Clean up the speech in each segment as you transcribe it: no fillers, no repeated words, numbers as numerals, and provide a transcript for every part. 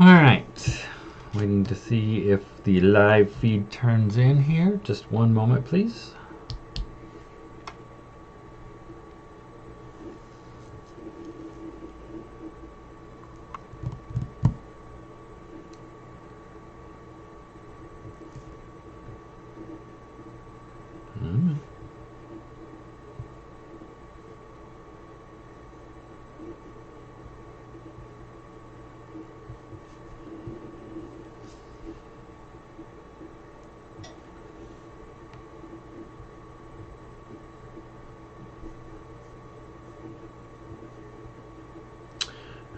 Alright, waiting to see if the live feed turns in here. Just one moment, please.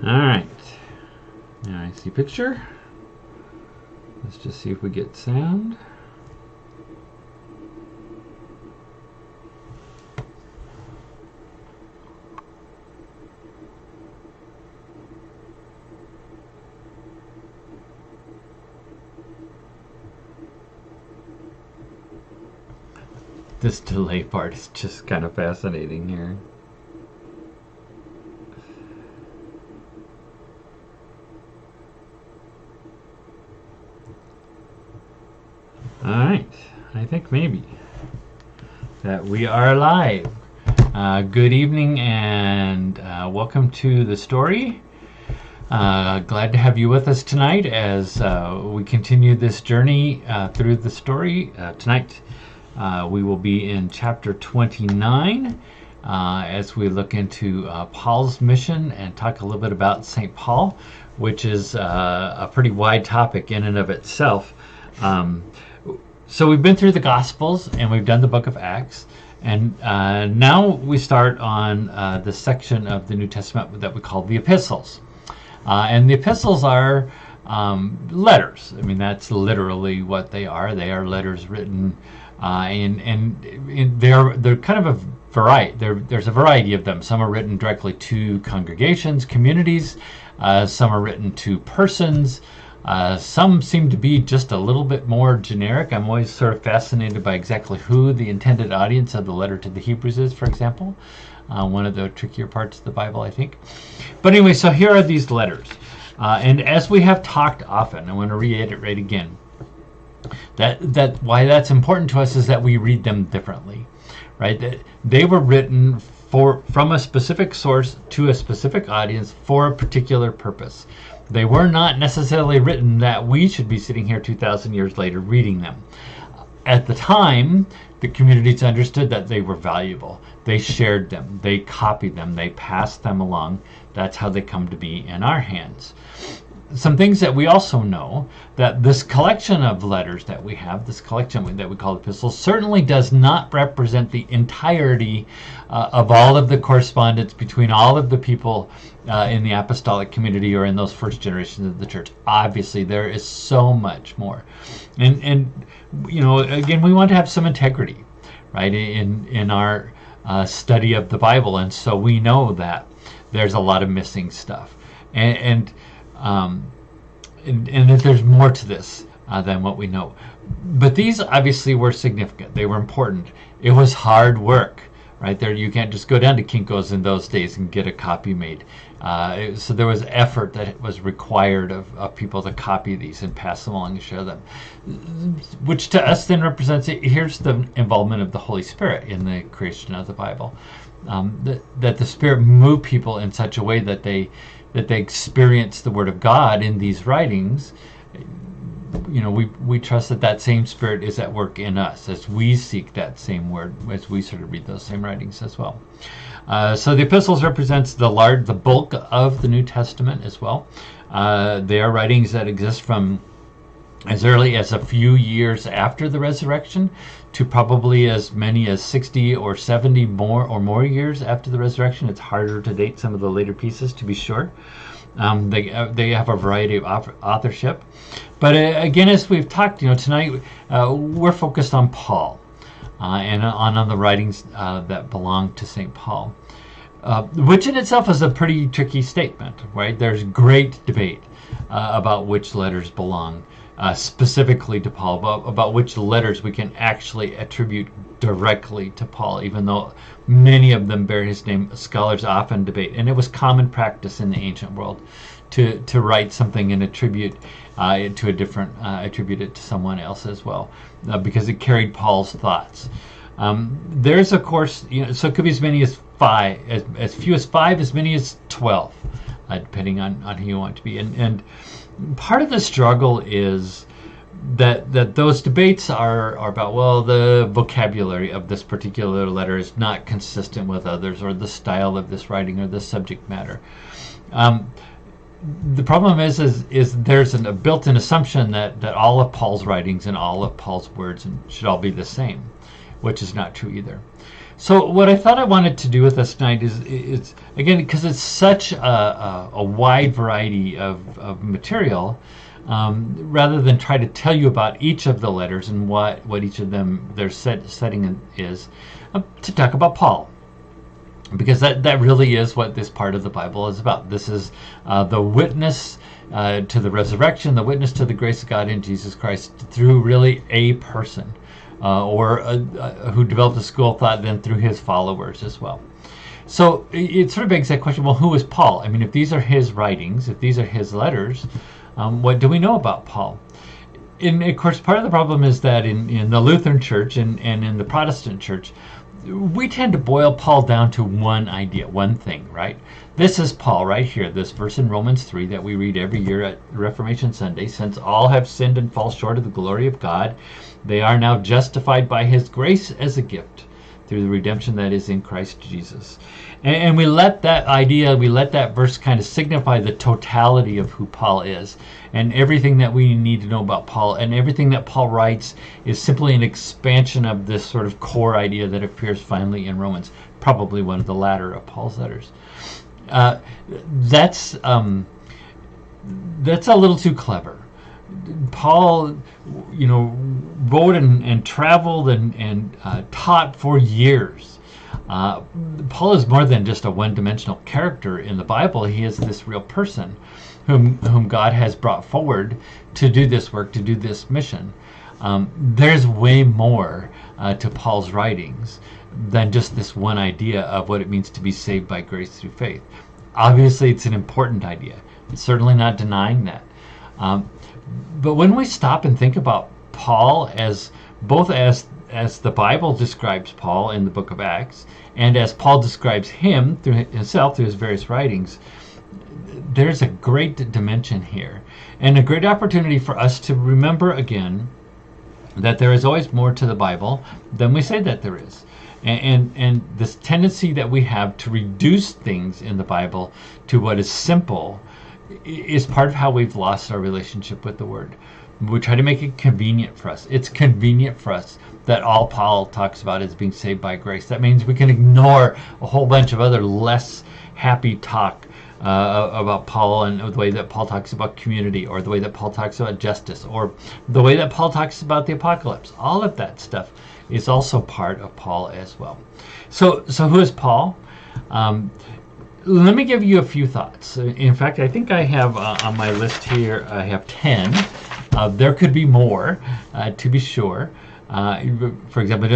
Alright, now I see picture. Let's just see if we get sound. This delay part is just kind of fascinating here. Alright, I think maybe that we are live. Good evening and welcome to the story. Glad to have you with us tonight as we continue this journey through the story. Tonight we will be in chapter 29 as we look into Paul's mission and talk a little bit about St. Paul, which is a pretty wide topic in and of itself. So we've been through the Gospels and we've done the book of Acts, and now we start on the section of the New Testament that we call the epistles. And the epistles are letters. I mean, that's literally what they are. They are letters written, and they're kind of a variety. There's a variety of them. Some are written directly to congregations, communities. Some are written to persons. Some seem to be just a little bit more generic. I'm always sort of fascinated by exactly who the intended audience of the letter to the Hebrews is, for example. One of the trickier parts of the Bible, I think. But anyway, so here are these letters. And as we have talked often, I want to reiterate again, that why that's important to us is that we read them differently, right? That they were written from a specific source to a specific audience for a particular purpose. They were not necessarily written that we should be sitting here 2,000 years later reading them. At the time, the communities understood that they were valuable. They shared them, they copied them, they passed them along. That's how they come to be in our hands. Some things that we also know, that this collection of letters that we have, this collection that we call epistles, certainly does not represent the entirety of all of the correspondence between all of the people in the apostolic community or in those first generations of the church. Obviously, there is so much more. And you know, again, we want to have some integrity, right, in our study of the Bible. And so we know that there's a lot of missing stuff. And that there's more to this than what we know. But these obviously were significant. They were important. It was hard work, right? There, you can't just go down to Kinko's in those days and get a copy made. So there was effort that was required of people to copy these and pass them along and share them, which to us then represents, here's the involvement of the Holy Spirit in the creation of the Bible. That the Spirit moved people in such a way that they experience the Word of God in these writings. You know, we trust that same Spirit is at work in us as we seek that same Word, as we sort of read those same writings as well. So the epistles represents the bulk of the New Testament as well. They are writings that exist from as early as a few years after the resurrection to probably as many as 60 or 70 more years after the resurrection. It's harder to date some of the later pieces, to be sure. They have a variety of authorship. But again, as we've talked, tonight we're focused on Paul and on the writings that belong to St. Paul, which in itself is a pretty tricky statement, right? There's great debate about which letters belong specifically to Paul, about which letters we can actually attribute directly to Paul, even though many of them bear his name. Scholars often debate, and it was common practice in the ancient world to write something and attribute it to a different, attribute it to someone else as well, because it carried Paul's thoughts. There's, of course, so it could be as many as 5, as few as 5, as many as 12, depending on who you want to be. And part of the struggle is that those debates are about, well, the vocabulary of this particular letter is not consistent with others, or the style of this writing, or the subject matter. The problem is there's a built-in assumption that all of Paul's writings and all of Paul's words should all be the same, which is not true either. So what I thought I wanted to do with this tonight is again, because it's such a wide variety of material, rather than try to tell you about each of the letters and what each of them, their setting is, to talk about Paul. Because that really is what this part of the Bible is about. This is the witness to the resurrection, the witness to the grace of God in Jesus Christ through really a person, or who developed a school of thought, then through his followers as well. So it sort of begs that question, well, who is Paul? I mean, if these are his writings, if these are his letters, what do we know about Paul? And of course, part of the problem is that in the Lutheran Church and in the Protestant Church, we tend to boil Paul down to one idea, one thing, right? This is Paul right here, this verse in Romans 3 that we read every year at Reformation Sunday. Since all have sinned and fall short of the glory of God, they are now justified by his grace as a gift through the redemption that is in Christ Jesus. And we let that idea, we let that verse kind of signify the totality of who Paul is, and everything that we need to know about Paul, and everything that Paul writes is simply an expansion of this sort of core idea that appears finally in Romans, probably one of the latter of Paul's letters. That's a little too clever. Paul, wrote and traveled and taught for years. Paul is more than just a one-dimensional character in the Bible. He is this real person whom God has brought forward to do this work, to do this mission. There's way more to Paul's writings than just this one idea of what it means to be saved by grace through faith. Obviously, it's an important idea. I'm certainly not denying that. But when we stop and think about Paul as both as the Bible describes Paul in the book of Acts, and as Paul describes him through himself through his various writings, there's a great dimension here, and a great opportunity for us to remember again that there is always more to the Bible than we say that there is. And this tendency that we have to reduce things in the Bible to what is simple is part of how we've lost our relationship with the Word. We try to make it convenient for us. It's convenient for us that all Paul talks about is being saved by grace. That means we can ignore a whole bunch of other less happy talk about Paul, and the way that Paul talks about community, or the way that Paul talks about justice, or the way that Paul talks about the apocalypse. All of that stuff is also part of Paul as well. So who is Paul? Let me give you a few thoughts. In fact, I think I have on my list here, I have 10. There could be more, to be sure. For example,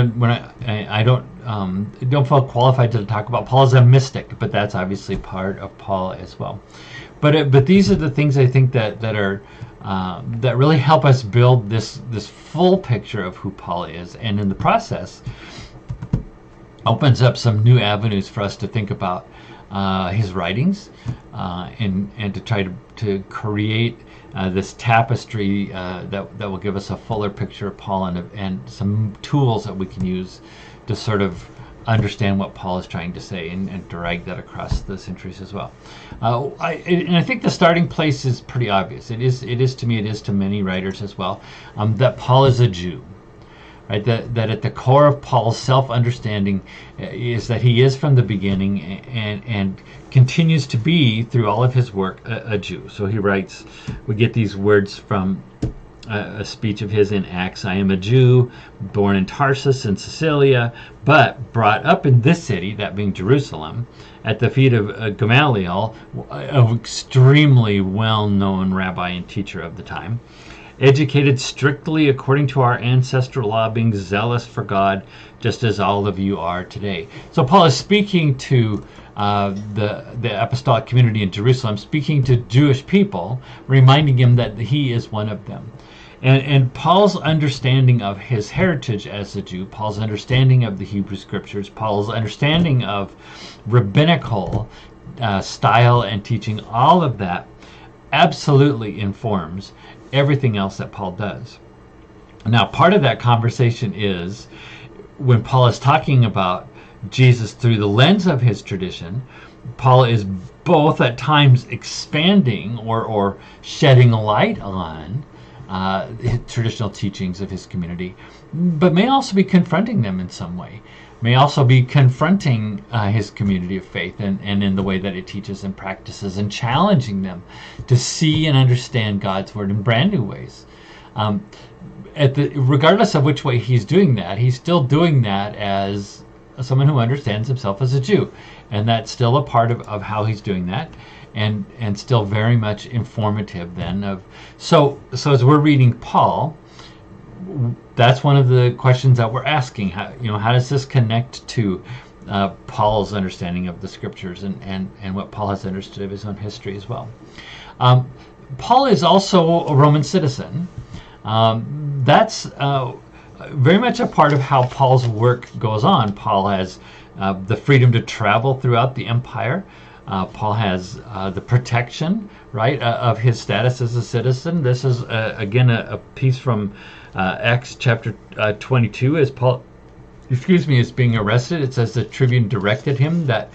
I don't feel qualified to talk about Paul as a mystic, but that's obviously part of Paul as well. But these are the things I think that really help us build this full picture of who Paul is, and in the process opens up some new avenues for us to think about his writings, and to try to create this tapestry that will give us a fuller picture of Paul, and some tools that we can use to sort of understand what Paul is trying to say, and drag that across the centuries as well. I think the starting place is pretty obvious. It is to me, it is to many writers as well, that Paul is a Jew. Right, that at the core of Paul's self-understanding is that he is from the beginning and continues to be through all of his work a Jew. So he writes, we get these words from a speech of his in Acts: I am a Jew, born in Tarsus in Cilicia, but brought up in this city, that being Jerusalem, at the feet of Gamaliel, an extremely well-known rabbi and teacher of the time. educated strictly according to our ancestral law, being zealous for God, just as all of you are today. So Paul is speaking to the apostolic community in Jerusalem, speaking to Jewish people, reminding him that he is one of them. And Paul's understanding of his heritage as a Jew, Paul's understanding of the Hebrew Scriptures, Paul's understanding of rabbinical style and teaching, all of that absolutely informs everything else that Paul does. Now, part of that conversation is when Paul is talking about Jesus through the lens of his tradition, Paul is both at times expanding or shedding light on traditional teachings of his community, but may also be confronting them in some way, may also be confronting his community of faith and in the way that it teaches and practices, and challenging them to see and understand God's word in brand new ways. Regardless of which way he's doing that, he's still doing that as someone who understands himself as a Jew, and that's still a part of how he's doing that. And still very much informative then of so as we're reading Paul, that's one of the questions that we're asking. How does this connect to Paul's understanding of the Scriptures and what Paul has understood of his own history as well? Paul is also a Roman citizen. That's very much a part of how Paul's work goes on. Paul has the freedom to travel throughout the empire. Paul has the protection, right, of his status as a citizen. This is, again, a piece from Acts chapter 22. As Paul, is being arrested, it says the tribune directed him that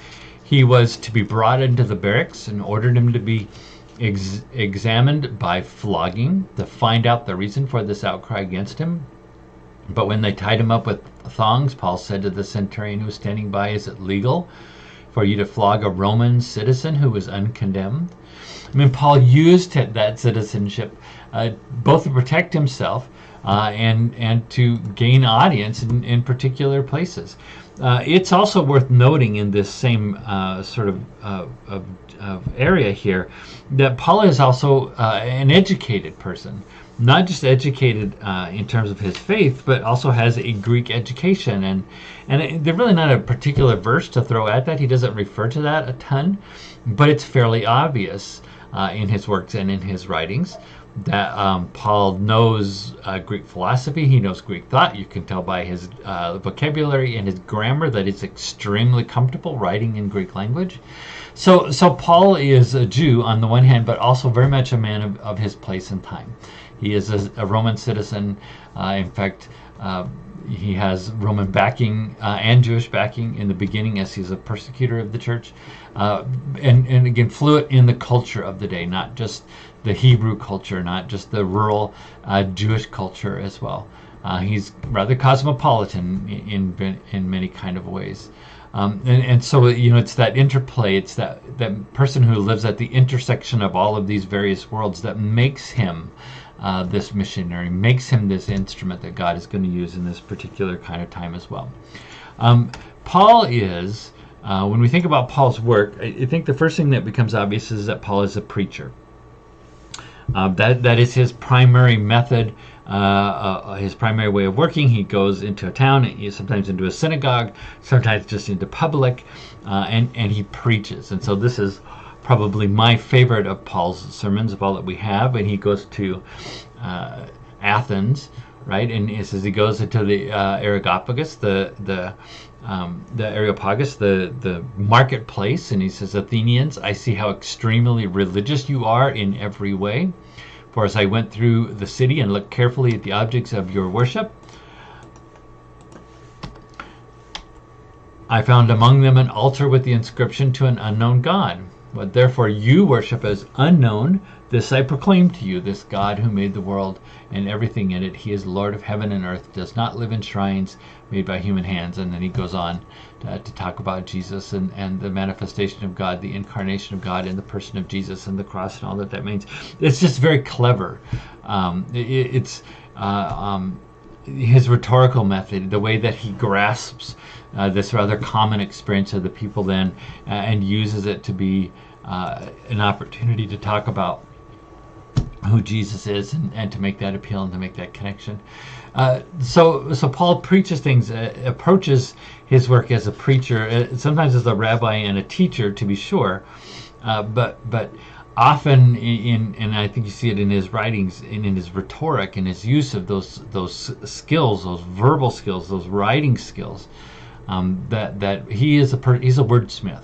he was to be brought into the barracks and ordered him to be examined by flogging to find out the reason for this outcry against him. But when they tied him up with thongs, Paul said to the centurion who was standing by, "Is it legal for you to flog a Roman citizen who was uncondemned?" I mean, Paul used that citizenship both to protect himself and to gain audience in particular places. It's also worth noting in this same sort of area here that Paul is also an educated person. Not just educated in terms of his faith, but also has a Greek education. And there's really not a particular verse to throw at that. He doesn't refer to that a ton, but it's fairly obvious in his works and in his writings that Paul knows Greek philosophy. He knows Greek thought. You can tell by his vocabulary and his grammar that he's extremely comfortable writing in Greek language. So Paul is a Jew on the one hand, but also very much a man of his place and time. He is a Roman citizen. In fact, he has Roman backing and Jewish backing in the beginning, as he's a persecutor of the church. And again, fluent in the culture of the day, not just the Hebrew culture, not just the rural Jewish culture as well. He's rather cosmopolitan in many kind of ways. And so, it's that interplay, it's that person who lives at the intersection of all of these various worlds that makes him this missionary, makes him this instrument that God is going to use in this particular kind of time as well. Paul is, when we think about Paul's work, I think the first thing that becomes obvious is that Paul is a preacher. That is his primary method, his primary way of working. He goes into a town, sometimes into a synagogue, sometimes just into public, and he preaches. And so this is probably my favorite of Paul's sermons of all that we have. And he goes to Athens, right? And it says he goes into the Areopagus, the Areopagus, the marketplace, and he says, "Athenians, I see how extremely religious you are in every way. For as I went through the city and looked carefully at the objects of your worship, I found among them an altar with the inscription to an unknown God. What therefore you worship as unknown, this I proclaim to you, this God who made the world and everything in it. He is Lord of heaven and earth, does not live in shrines made by human hands." And then he goes on to talk about Jesus and the manifestation of God, the incarnation of God in the person of Jesus and the cross and all that means. It's just very clever. It's his rhetorical method, the way that he grasps this rather common experience of the people then and uses it to be an opportunity to talk about who Jesus is, and to make that appeal and to make that connection. So Paul preaches things, approaches his work as a preacher, sometimes as a rabbi and a teacher, to be sure, but often and I think you see it in his writings, in his rhetoric, and his use of those skills, those verbal skills, those writing skills, that he's a wordsmith.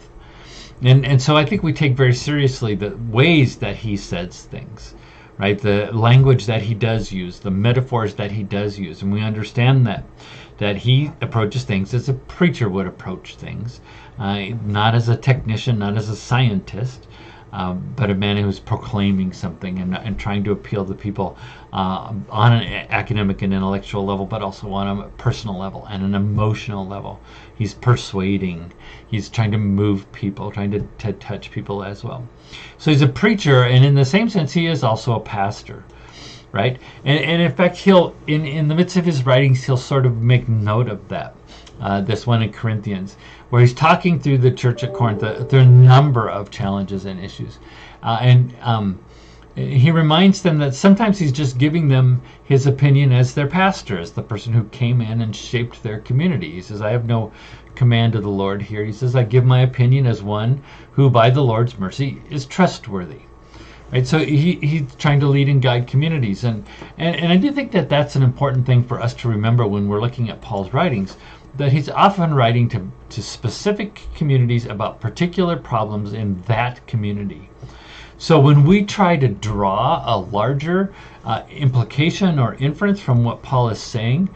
And so I think we take very seriously the ways that he says things, right? The language that he does use, the metaphors that he does use, and we understand that he approaches things as a preacher would approach things, not as a technician, not as a scientist, but a man who's proclaiming something and trying to appeal to people on an academic and intellectual level, but also on a personal level and an emotional level. He's persuading. He's trying to move people, trying to touch people as well. So he's a preacher, and in the same sense, he is also a pastor, right? And in fact, he'll in the midst of his writings, he'll sort of make note of that. This one in Corinthians, where he's talking through the church at Corinth, through a number of challenges and issues. He reminds them that sometimes he's just giving them his opinion as their pastor, as the person who came in and shaped their community. He says, I have no command of the Lord here. He says, I give my opinion as one who by the Lord's mercy is trustworthy. Right, so he's trying to lead and guide communities, and I do think that that's an important thing for us to remember when we're looking at Paul's writings, that he's often writing to specific communities about particular problems in that community. So when we try to draw a larger implication or inference from what Paul is saying,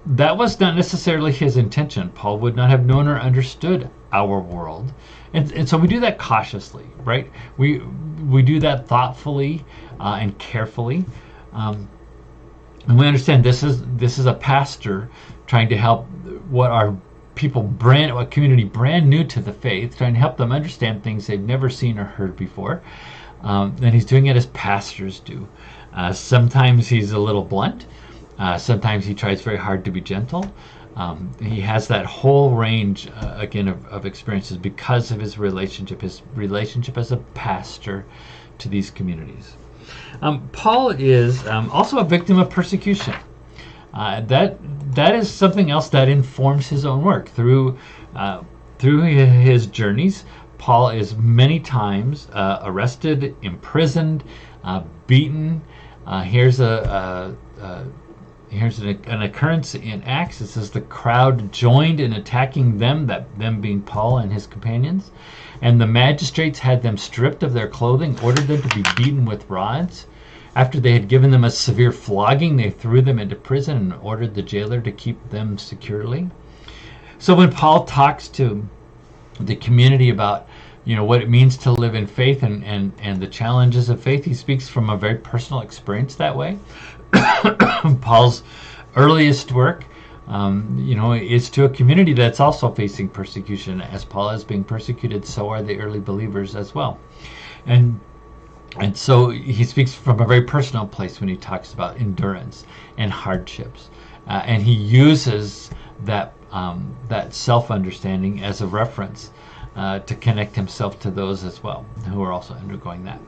that was not necessarily his intention. Paul would not have known or understood our world. And so we do that cautiously, right? We do that thoughtfully and carefully. And we understand this is a pastor trying to help what community brand new to the faith, trying to help them understand things they've never seen or heard before. And he's doing it as pastors do. Sometimes he's a little blunt. Sometimes he tries very hard to be gentle. He has that whole range, again, of experiences because of his relationship as a pastor to these communities. Paul is also a victim of persecution. That is something else that informs his own work. Through his journeys, Paul is many times arrested, imprisoned, beaten. Here's an occurrence in Acts. It says the crowd joined in attacking them, them being Paul and his companions, and the magistrates had them stripped of their clothing, ordered them to be beaten with rods. After they had given them a severe flogging, they threw them into prison and ordered the jailer to keep them securely. So when Paul talks to the community about what it means to live in faith and the challenges of faith, he speaks from a very personal experience that way. Paul's earliest work, is to a community that's also facing persecution. As Paul is being persecuted, so are the early believers as well. And so he speaks from a very personal place when he talks about endurance and hardships. And he uses that self-understanding as a reference to connect himself to those as well who are also undergoing that.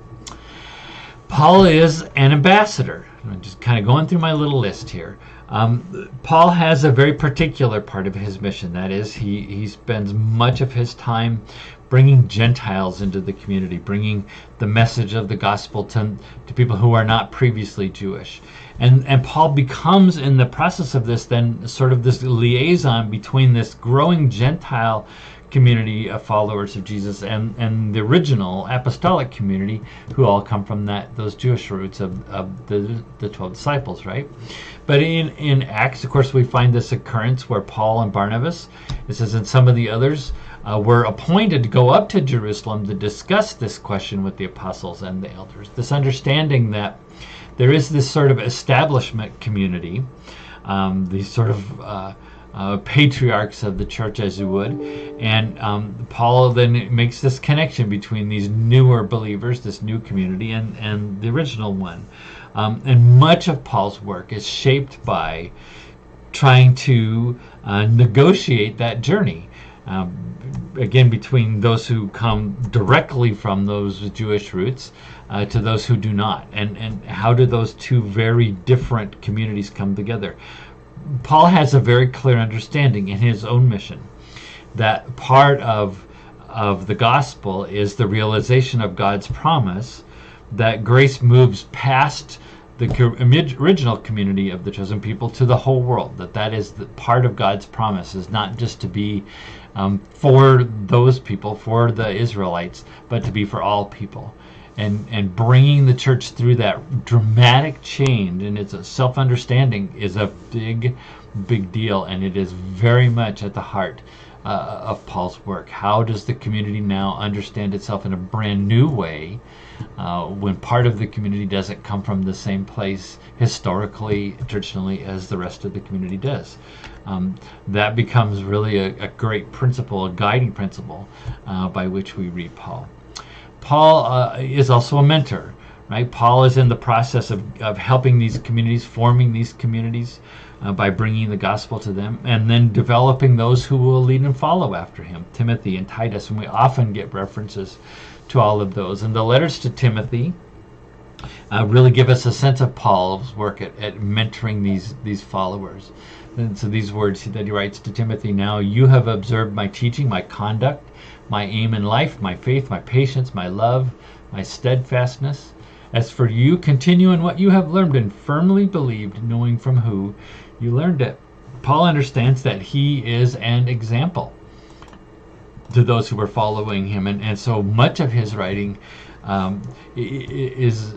Paul is an ambassador. I'm just kind of going through my little list here. Paul has a very particular part of his mission. That is, he spends much of his time bringing Gentiles into the community, bringing the message of the gospel to people who are not previously Jewish. And Paul becomes, in the process of this, then sort of this liaison between this growing Gentile community of followers of Jesus and the original apostolic community who all come from those Jewish roots of the 12 disciples, right? But in Acts, of course, we find this occurrence where Paul and Barnabas, it says, and some of the others were appointed to go up to Jerusalem to discuss this question with the apostles and the elders. This understanding that there is this sort of establishment community, these sort of patriarchs of the church, as you would, and Paul then makes this connection between these newer believers, this new community, and the original one. And much of Paul's work is shaped by trying to negotiate that journey. again, between those who come directly from those Jewish roots to those who do not, and how do those two very different communities come together? Paul has a very clear understanding in his own mission that part of the gospel is the realization of God's promise that grace moves past the original community of the chosen people to the whole world. That is the part of God's promise, is not just to be for those people, for the Israelites, but to be for all people. And bringing the church through that dramatic change and its self-understanding is a big deal, and it is very much at the heart of Paul's work. How does the community now understand itself in a brand new way when part of the community doesn't come from the same place historically, traditionally, as the rest of the community does? That becomes really a great principle, a guiding principle by which we read Paul. Paul is also a mentor, right? Paul is in the process of helping these communities, forming these communities by bringing the gospel to them, and then developing those who will lead and follow after him, Timothy and Titus, and we often get references to all of those. And the letters to Timothy really give us a sense of Paul's work at mentoring these followers. And so these words that he writes to Timothy: now you have observed my teaching, my conduct, my aim in life, my faith, my patience, my love, my steadfastness. As for you, continue in what you have learned and firmly believed, knowing from who you learned it. Paul understands that he is an example to those who are following him, and so much of his writing is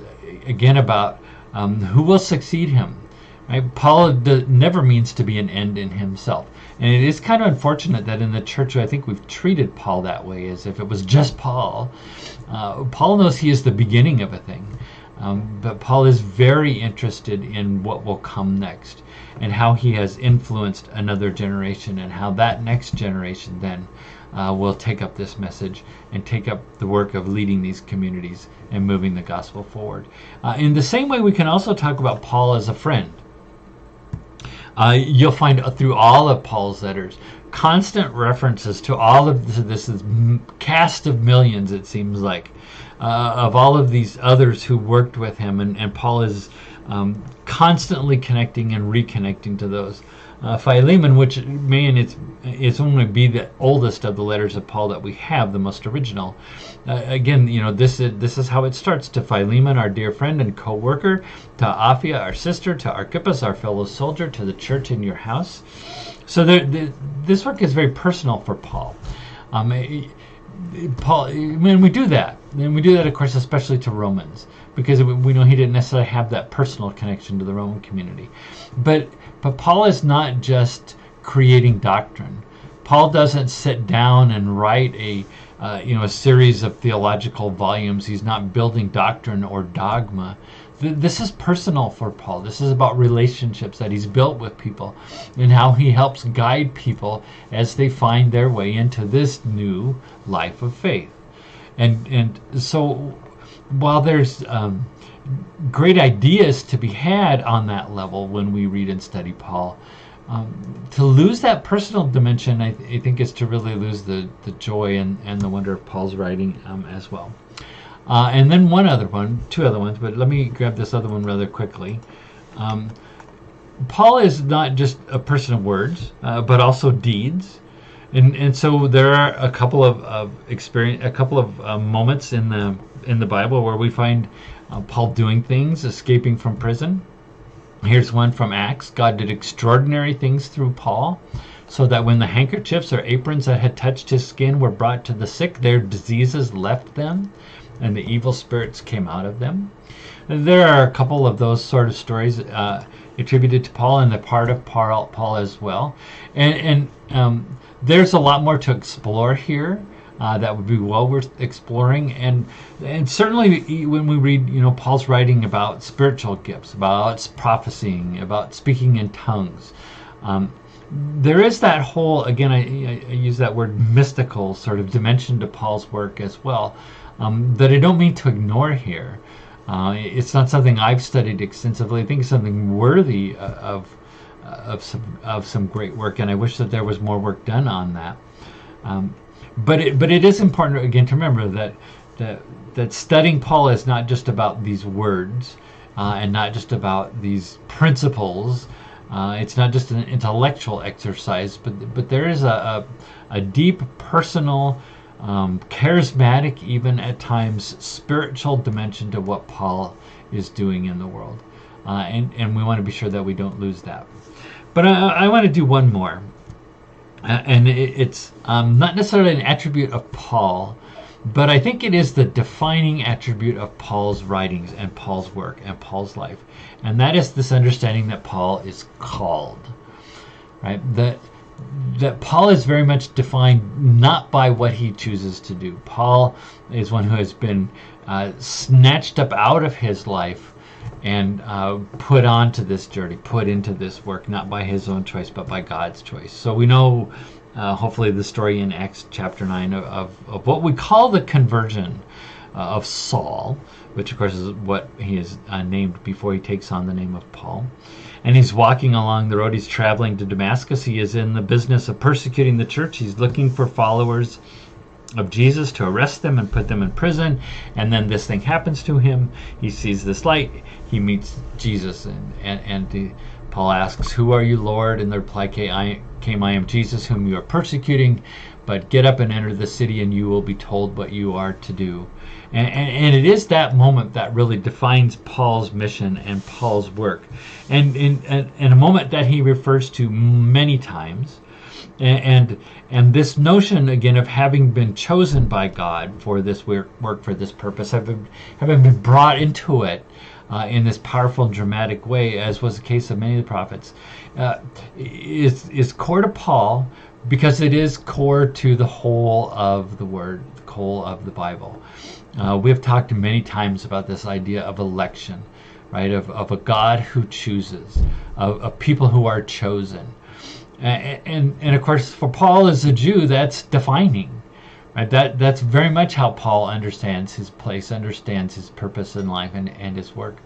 again about who will succeed him. Right? Paul never means to be an end in himself. And it is kind of unfortunate that in the church, I think we've treated Paul that way, as if it was just Paul. Paul knows he is the beginning of a thing, but Paul is very interested in what will come next and how he has influenced another generation, and how that next generation then will take up this message and take up the work of leading these communities and moving the gospel forward. In the same way, we can also talk about Paul as a friend. You'll find through all of Paul's letters constant references to all of this cast of millions, it seems like, of all of these others who worked with him, and Paul is constantly connecting and reconnecting to those. Philemon, which may in its only be the oldest of the letters of Paul that we have, the most original. Again, this is how it starts: to Philemon, our dear friend and co-worker, to Apphia, our sister, to Archippus, our fellow soldier, to the church in your house. So this work is very personal for Paul. Paul, when we do that, of course, especially to Romans, because we know he didn't necessarily have that personal connection to the Roman community. But Paul is not just creating doctrine. Paul doesn't sit down and write a series of theological volumes. He's not building doctrine or dogma. This is personal for Paul. This is about relationships that he's built with people, and how he helps guide people as they find their way into this new life of faith. And so while there's great ideas to be had on that level when we read and study Paul, to lose that personal dimension, I think, is to really lose the joy and the wonder of Paul's writing as well. And then two other ones, but let me grab this other one rather quickly. Paul is not just a person of words, but also deeds. And so there are a couple of moments in the Bible where we find Paul doing things, escaping from prison. Here's one from Acts. God did extraordinary things through Paul, so that when the handkerchiefs or aprons that had touched his skin were brought to the sick, their diseases left them, and the evil spirits came out of them. There are a couple of those sort of stories attributed to Paul, and they're part of Paul as well. And there's a lot more to explore here. That would be well worth exploring, and certainly when we read, Paul's writing about spiritual gifts, about prophesying, about speaking in tongues, there is that whole, again, I use that word, mystical sort of dimension to Paul's work as well, that I don't mean to ignore here. It's not something I've studied extensively. I think it's something worthy of some great work, and I wish that there was more work done on that. But it is important again to remember that studying Paul is not just about these words and not just about these principles. It's not just an intellectual exercise, but there is a deep personal, charismatic, even at times spiritual dimension to what Paul is doing in the world, and we want to be sure that we don't lose that. But I want to do one more. And it's not necessarily an attribute of Paul, but I think it is the defining attribute of Paul's writings and Paul's work and Paul's life. And that is this understanding that Paul is called, right? That Paul is very much defined not by what he chooses to do. Paul is one who has been snatched up out of his life and put onto this journey, put into this work, not by his own choice, but by God's choice. So we know, hopefully, the story in Acts chapter 9 of what we call the conversion of Saul, which, of course, is what he is named before he takes on the name of Paul. And he's walking along the road. He's traveling to Damascus. He is in the business of persecuting the church. He's looking for followers of Jesus to arrest them and put them in prison. And then this thing happens to him. He sees this light. He meets Jesus. And Paul asks, "Who are you, Lord?" And the reply came, "I am Jesus whom you are persecuting. But get up and enter the city, and you will be told what you are to do." And it is that moment that really defines Paul's mission and Paul's work. And in a moment that he refers to many times. And this notion, again, of having been chosen by God for this work, for this purpose, having been brought into it in this powerful and dramatic way, as was the case of many of the prophets, is core to Paul, because it is core to the whole of the Word, the whole of the Bible. We have talked many times about this idea of election, right? Of a God who chooses, of people who are chosen. And of course, for Paul as a Jew, that's defining, right? That's very much how Paul understands his place, understands his purpose in life and his work.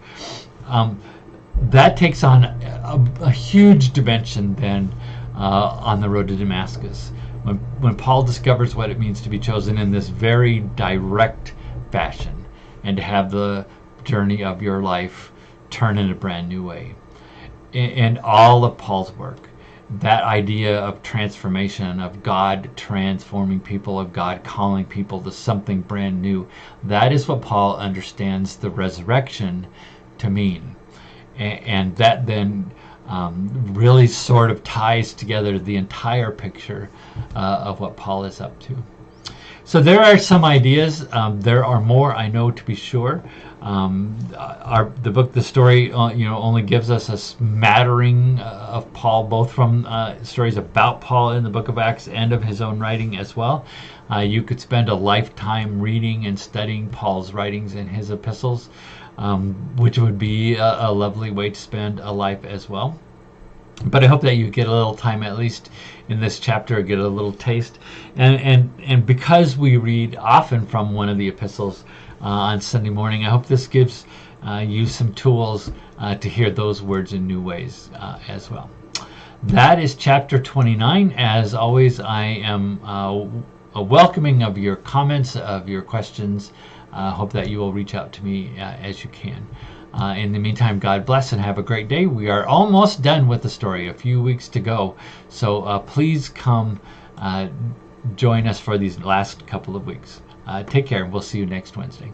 That takes on a huge dimension then on the road to Damascus, when Paul discovers what it means to be chosen in this very direct fashion, and to have the journey of your life turn in a brand new way. And all of Paul's work, that idea of transformation, of God transforming people, of God calling people to something brand new, that is what Paul understands the resurrection to mean. And that then really sort of ties together the entire picture of what Paul is up to. So there are some ideas. There are more, I know, to be sure. The book, the story, only gives us a smattering of Paul, both from stories about Paul in the book of Acts and of his own writing as well. You could spend a lifetime reading and studying Paul's writings and his epistles, which would be a lovely way to spend a life as well. But I hope that you get a little time, at least in this chapter, get a little taste. And because we read often from one of the epistles on Sunday morning, I hope this gives you some tools to hear those words in new ways as well. That is chapter 29. As always, I am welcoming of your comments, of your questions. Hope that you will reach out to me as you can. In the meantime, God bless and have a great day. We are almost done with the story, a few weeks to go. So please come join us for these last couple of weeks. Take care, and we'll see you next Wednesday.